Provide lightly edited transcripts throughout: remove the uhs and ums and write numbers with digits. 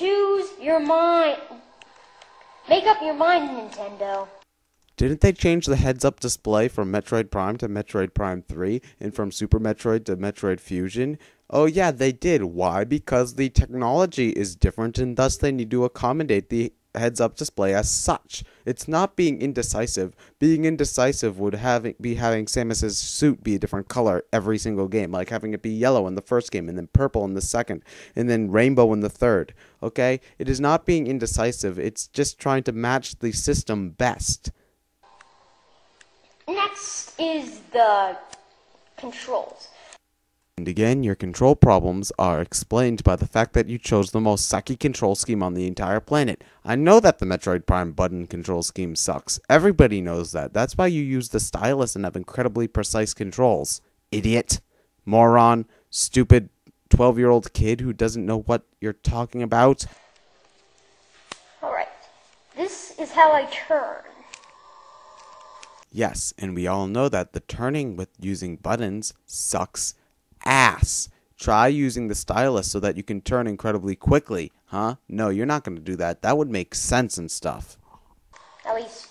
Choose your mind. Make up your mind, Nintendo. Didn't they change the heads-up display from Metroid Prime to Metroid Prime 3 and from Super Metroid to Metroid Fusion? Oh yeah, they did. Why? Because the technology is different and thus they need to accommodate the heads-up display as such. It's not being indecisive. Being indecisive would be having Samus's suit be a different color every single game, like having it be yellow in the first game and then purple in the second and then rainbow in the third. Okay? It is not being indecisive. It's just trying to match the system best. Next is the controls. And again, your control problems are explained by the fact that you chose the most sucky control scheme on the entire planet. I know that the Metroid Prime button control scheme sucks. Everybody knows that. That's why you use the stylus and have incredibly precise controls. Idiot. Moron. Stupid 12-year-old kid who doesn't know what you're talking about. Alright. This is how I turn. Yes, and we all know that the turning with using buttons sucks ass. Try using the stylus so that you can turn incredibly quickly, huh? No, you're not going to do that. That would make sense and stuff. At least,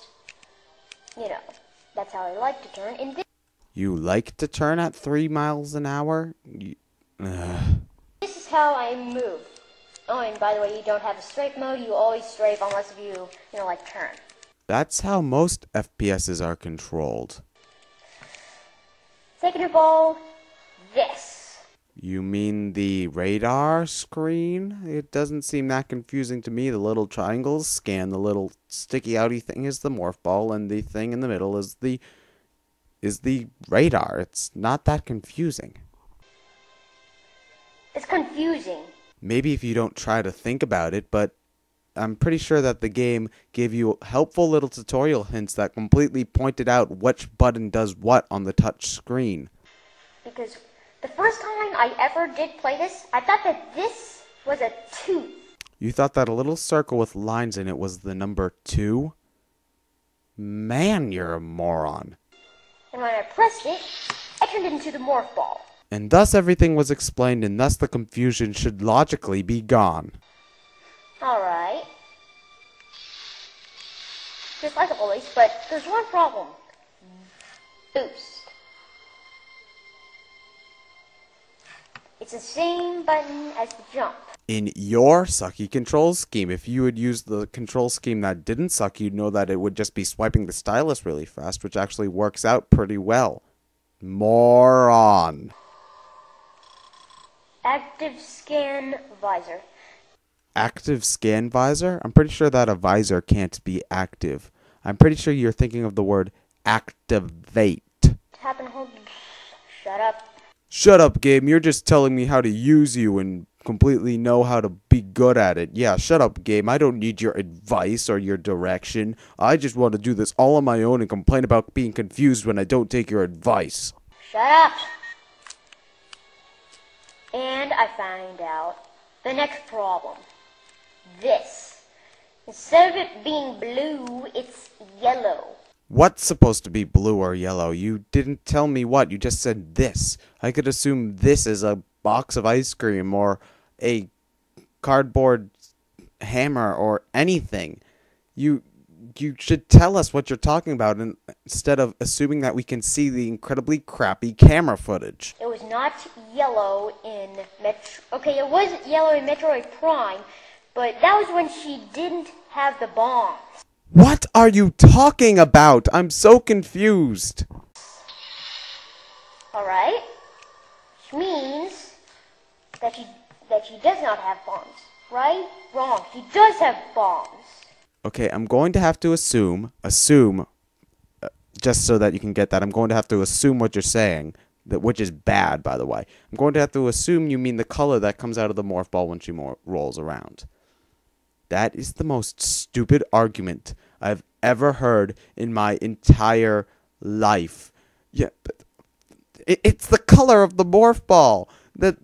that's how I like to turn. You like to turn at 3 miles an hour? This is how I move. Oh, and by the way, you don't have a strafe mode. You always strafe unless you turn. That's how most FPSs are controlled. Second of all, this. You mean the radar screen? It doesn't seem that confusing to me. The little triangles scan the little sticky outy thing is the morph ball, and the thing in the middle is the radar. It's not that confusing. It's confusing. Maybe if you don't try to think about it, but I'm pretty sure that the game gave you helpful little tutorial hints that completely pointed out which button does what on the touch screen. Because the first time I ever did play this, I thought that this was a 2. You thought that a little circle with lines in it was the number 2? Man, you're a moron. And when I pressed it, I turned it into the morph ball. And thus everything was explained, and thus the confusion should logically be gone. Alright. Just like always, but there's one problem. Boost. It's the same button as the jump. In your sucky control scheme, if you had used the control scheme that didn't suck, you'd know that it would just be swiping the stylus really fast, which actually works out pretty well. Moron. Active scan visor. Active scan visor? I'm pretty sure that a visor can't be active. I'm pretty sure you're thinking of the word activate. Tap and hold. Shut up. Shut up, game. You're just telling me how to use you and completely know how to be good at it. Yeah, shut up, game. I don't need your advice or your direction. I just want to do this all on my own and complain about being confused when I don't take your advice. Shut up. And I found out the next problem. This. Instead of it being blue, it's yellow. What's supposed to be blue or yellow? You didn't tell me what. You just said this. I could assume this is a box of ice cream or a cardboard hammer or anything. You should tell us what you're talking about instead of assuming that we can see the incredibly crappy camera footage. It was not yellow in Okay, it was yellow in Metroid Prime, but that was when she didn't have the bombs. What are you talking about? I'm so confused. Alright. Which means that she does not have bombs. Right? Wrong. She does have bombs. Okay, I'm going to have to assume, just so that you can get that, I'm going to have to assume what you're saying, which is bad, by the way. I'm going to have to assume you mean the color that comes out of the morph ball when she rolls around. That is the most stupid argument I've ever heard in my entire life. Yeah, but it's the color of the morph ball.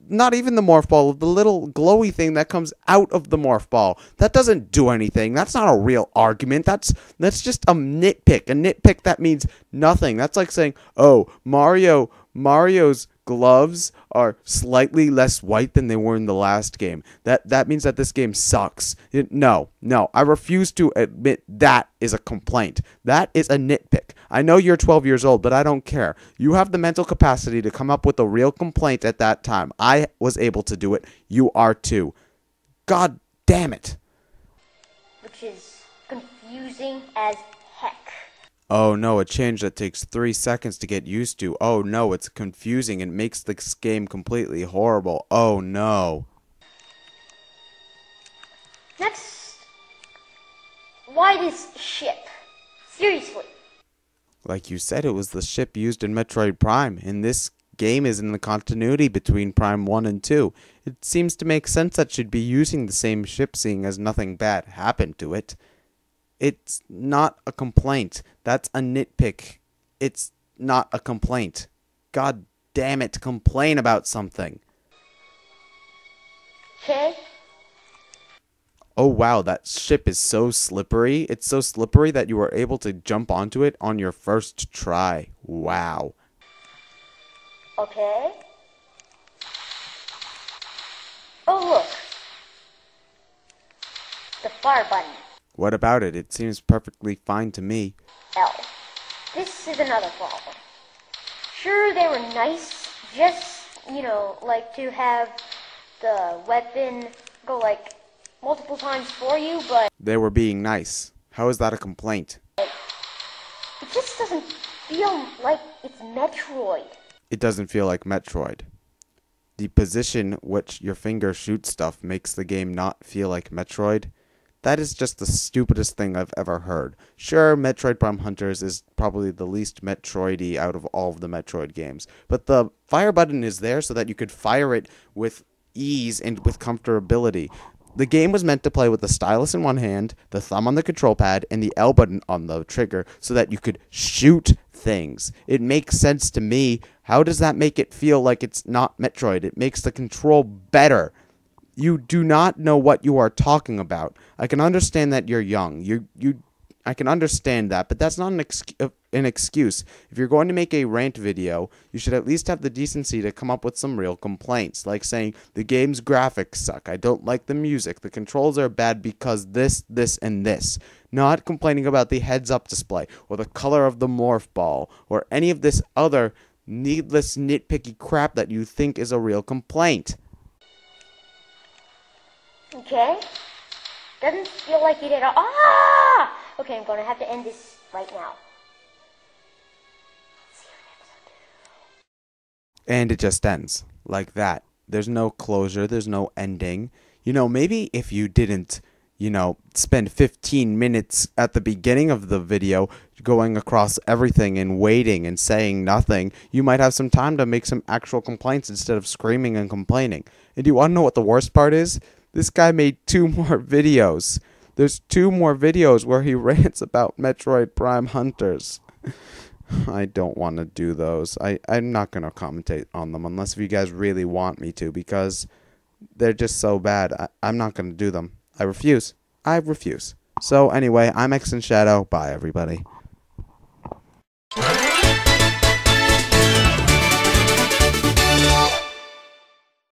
Not even the morph ball, the little glowy thing that comes out of the morph ball. That doesn't do anything. That's not a real argument. That's just a nitpick. A nitpick that means nothing. That's like saying, oh, Mario's gloves are slightly less white than they were in the last game. That means that this game sucks. No, I refuse to admit that is a complaint. That is a nitpick. I know you're 12 years old, but I don't care. You have the mental capacity to come up with a real complaint at that time. I was able to do it. You are too. God damn it. Which is confusing as heck. Oh no, a change that takes 3 seconds to get used to. Oh no, it's confusing and makes this game completely horrible. Oh no. Next, why this ship? Seriously. Like you said, it was the ship used in Metroid Prime, and this game is in the continuity between Prime 1 and 2. It seems to make sense that she'd be using the same ship, seeing as nothing bad happened to it. It's not a complaint. That's a nitpick. It's not a complaint. God damn it, complain about something. Okay. Oh wow, that ship is so slippery. It's so slippery that you were able to jump onto it on your first try. Wow. Okay. Oh look. The fire button. What about it? It seems perfectly fine to me. L. This is another problem. Sure, they were nice, just, like to have the weapon go like multiple times for you, but They were being nice. How is that a complaint? it just doesn't feel like it's Metroid. It doesn't feel like Metroid. The position which your finger shoots stuff makes the game not feel like Metroid. That is just the stupidest thing I've ever heard. Sure, Metroid Prime Hunters is probably the least Metroid-y out of all of the Metroid games, but the fire button is there so that you could fire it with ease and with comfortability. The game was meant to play with the stylus in one hand, the thumb on the control pad, and the L button on the trigger so that you could shoot things. It makes sense to me. How does that make it feel like it's not Metroid? It makes the control better. You do not know what you are talking about. I can understand that you're young. I can understand that, but that's not an excuse. If you're going to make a rant video, you should at least have the decency to come up with some real complaints, like saying, the game's graphics suck, I don't like the music, the controls are bad because this, and this. Not complaining about the heads-up display, or the color of the morph ball, or any of this other needless, nitpicky crap that you think is a real complaint. Okay? Doesn't feel like it at all. Ah! Okay, I'm gonna have to end this right now. And it just ends. Like that. There's no closure, there's no ending. Maybe if you didn't, spend 15 minutes at the beginning of the video going across everything and waiting and saying nothing, you might have some time to make some actual complaints instead of screaming and complaining. And do you want to know what the worst part is? This guy made 2 more videos. There's 2 more videos where he rants about Metroid Prime Hunters. I don't want to do those. I'm not going to commentate on them unless if you guys really want me to, because they're just so bad. I'm not going to do them. I refuse. So anyway, I'm ExandShadow. Bye, everybody.